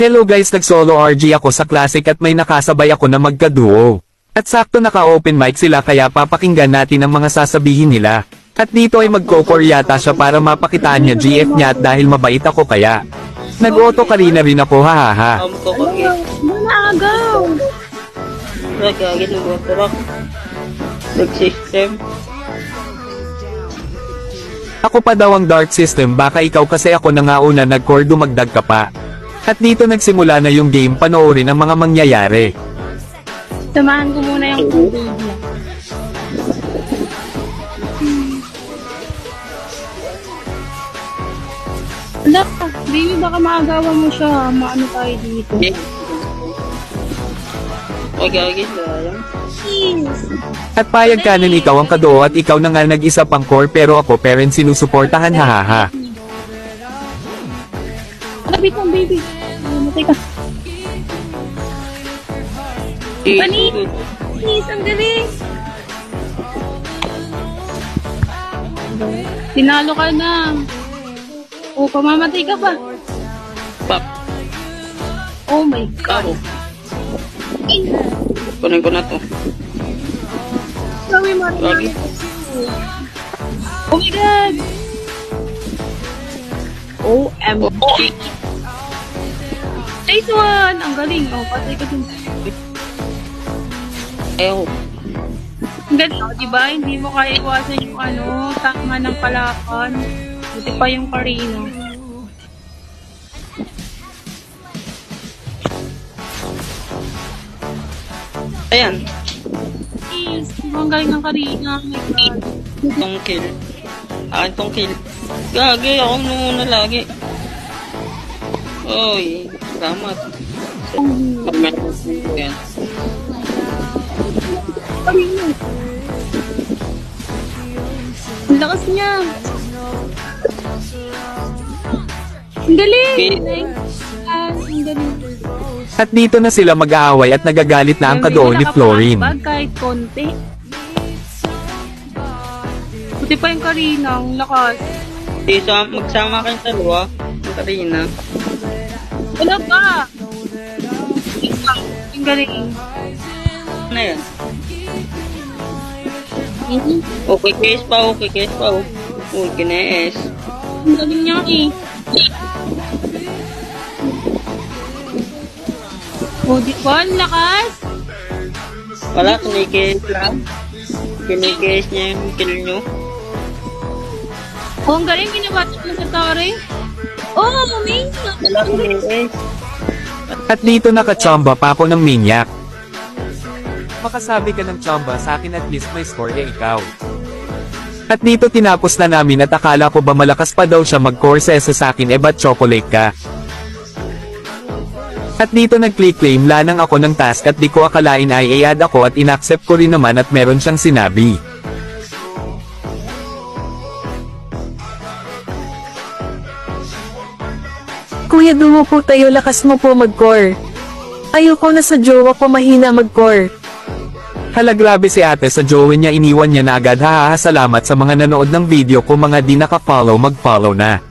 Hello guys, nag-solo RG ako sa Classic at may nakasabay ako na magka-duo. At sakto naka-open mic sila kaya papakinggan natin ang mga sasabihin nila. At dito ay mag-go-for yata siya para mapakitaan niya GF niya at dahil mabait ako kaya. Nag-auto kanina rin ako hahaha. Managaw! Nagagin ng motorok. Nag-system. Ako pa daw ang Dark System, baka ikaw kasi ako na nga una nag-core dumagdag ka pa. At dito nagsimula na yung game, panoorin ang mga mangyayari. Samahan ko muna yung baby niya. Ala, baby, baka maagawan mo siya. Maano tayo dito. Magagin na lang. At payag ka nun ikaw ang kaduo at ikaw na nga nag-isa pang core pero ako parent sinusuportahan hahaha. Kapit ng baby. Matay ka. Panis! Panis, ang galing! Tinalo ka na. O, pamamatay ka pa. Pap. Oh my God. Kunin ko na to. Sabi mo. Oh my God. OMG. Nice one! Ang galing. Oh, patay ka dun. Ew. Ang galing. Oh, diba? Hindi mo kaya iwasan yung tama ng palakan. Buti pa yung Karina. Ayan. Yes. Diba ang galing ng Karina? Oh my God. Itong kill. Itong kill. Gagi, ako muna lagi. Oy. Salamat. Ayan. Ang lakas niya. Ang galing. Ang galing. At dito na sila mag-aaway at nagagalit na ang kaduo ni Florine. Kahit konti. Buti pa yung Karina. Ang lakas. Magsama kayong dalawa. Yung Karina. Wala pa! Ang galing. Ano yan? Okay, case pa. Okay, case pa. Okay, kines. Ang galing niya eh. Di ba? Ang lakas? Wala, kinikase lang. Kinikase niya yung kill nyo. Ang galing. Ginabatok mo sa tore. Amazing! Wala, kinikase. At dito nakachamba pa ako ng minyak. Makasabi ka ng chamba sa akin at least may score ikaw. At dito tinapos na namin at akala ko ba malakas pa daw siya mag-core sa akin ba't chocolate ka. At dito nag-click claim lanang ako ng task at di ko akalain ay i-add ako at inaccept ko rin naman at meron siyang sinabi. Kuya dumo po tayo, lakas mo po mag-core. Ayoko na sa jowa ko mahina mag-core. Hala grabe si ate sa jowa niya iniwan niya na agad hahaha salamat sa mga nanood ng video ko mga di naka-follow mag-follow na.